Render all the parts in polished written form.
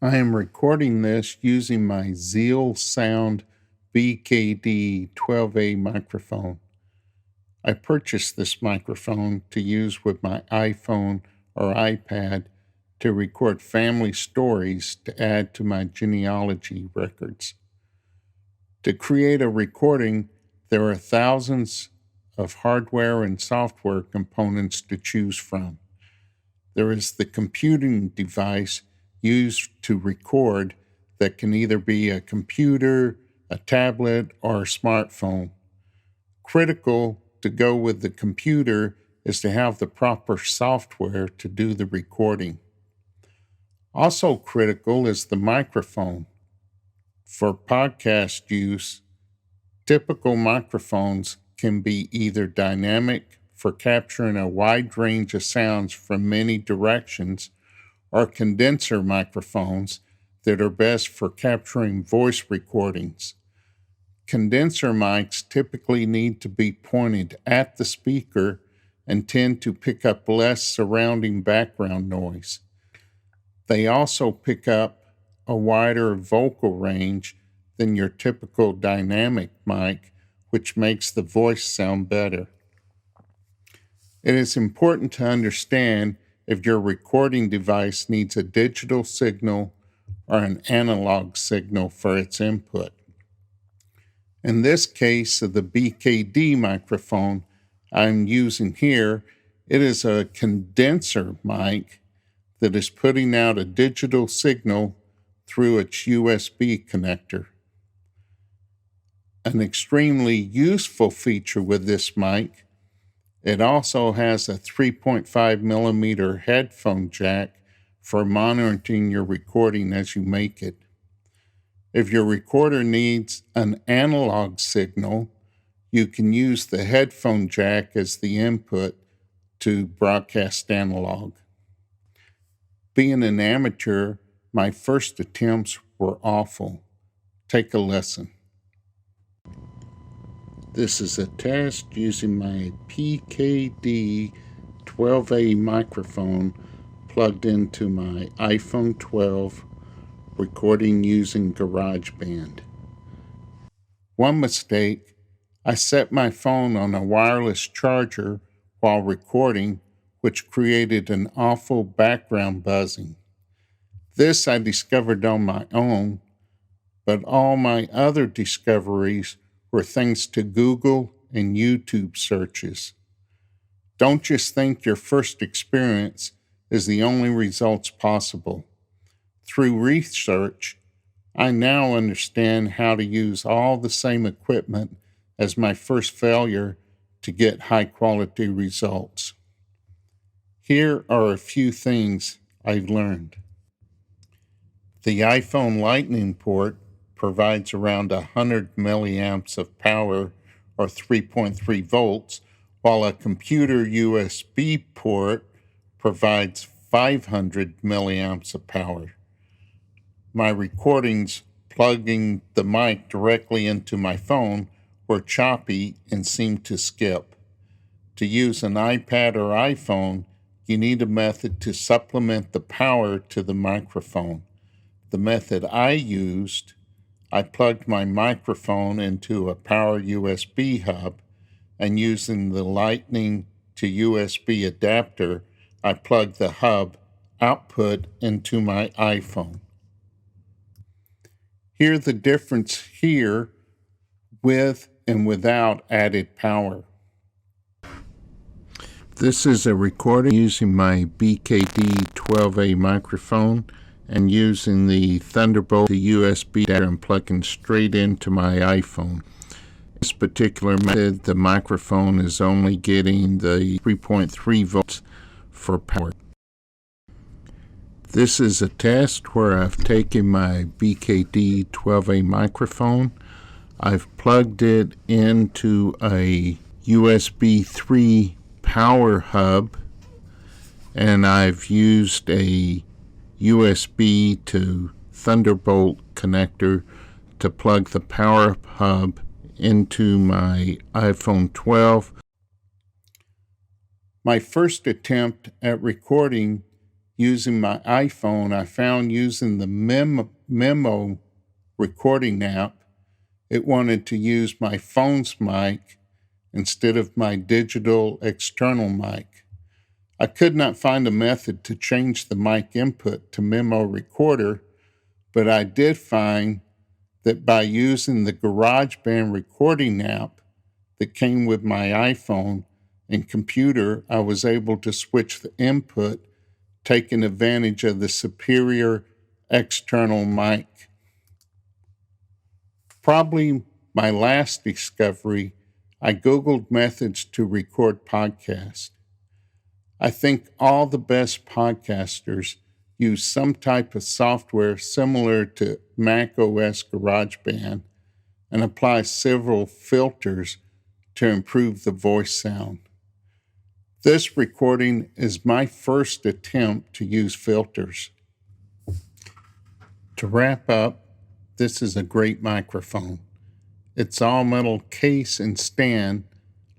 I am recording this using my Zealsound BKD-12A microphone. I purchased this microphone to use with my iPhone or iPad to record family stories to add to my genealogy records. To create a recording, there are thousands of hardware and software components to choose from. There is the computing device used to record that can either be a computer, a tablet, or a smartphone. Critical to go with the computer is to have the proper software to do the recording. Also critical is the microphone. For podcast use, typical microphones can be either dynamic for capturing a wide range of sounds from many directions, or condenser microphones that are best for capturing voice recordings. Condenser mics typically need to be pointed at the speaker and tend to pick up less surrounding background noise. They also pick up a wider vocal range than your typical dynamic mic, which makes the voice sound better. It is important to understand if your recording device needs a digital signal or an analog signal for its input. In this case of the BKD microphone I'm using here, it is a condenser mic that is putting out a digital signal through its USB connector. An extremely useful feature with this mic, it also has a 3.5 millimeter headphone jack for monitoring your recording as you make it. If your recorder needs an analog signal, you can use the headphone jack as the input to broadcast analog. Being an amateur, my first attempts were awful. Take a listen. This is a test using my BKD-12A microphone plugged into my iPhone 12, recording using GarageBand. One mistake, I set my phone on a wireless charger while recording, which created an awful background buzzing. This I discovered on my own, but all my other discoveries were thanks to Google and YouTube searches. Don't just think your first experience is the only results possible. Through research, I now understand how to use all the same equipment as my first failure to get high-quality results. Here are a few things I've learned. The iPhone Lightning port provides around 100 milliamps of power, or 3.3 volts, while a computer USB port provides 500 milliamps of power. My recordings plugging the mic directly into my phone were choppy and seemed to skip. To use an iPad or iPhone, you need a method to supplement the power to the microphone. The method I used, I plugged my microphone into a power USB hub, and using the Lightning to USB adapter, I plugged the hub output into my iPhone. Hear the difference here with and without added power. This is a recording using my BKD-12A microphone and using the Thunderbolt to USB adapter and plugging straight into my iPhone. This particular method, the microphone is only getting the 3.3 volts for power. This is a test where I've taken my BKD-12A microphone, I've plugged it into a USB 3 power hub, and I've used a USB to Thunderbolt connector to plug the power hub into my iPhone 12. My first attempt at recording using my iPhone, I found using the memo recording app, it wanted to use my phone's mic instead of my digital external mic. I could not find a method to change the mic input to memo recorder, but I did find that by using the GarageBand recording app that came with my iPhone and computer, I was able to switch the input, taking advantage of the superior external mic. Probably my last discovery, I Googled methods to record podcasts. I think all the best podcasters use some type of software similar to Mac OS GarageBand and apply several filters to improve the voice sound. This recording is my first attempt to use filters. To wrap up, this is a great microphone. Its all-metal case and stand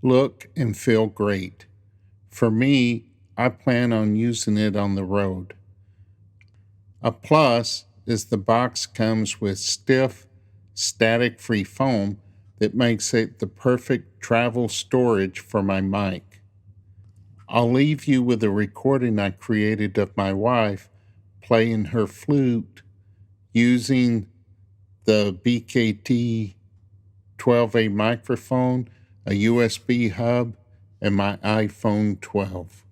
look and feel great. For me, I plan on using it on the road. A plus is the box comes with stiff, static-free foam that makes it the perfect travel storage for my mic. I'll leave you with a recording I created of my wife playing her flute using the BKD-12A microphone, a USB hub, and my iPhone 12.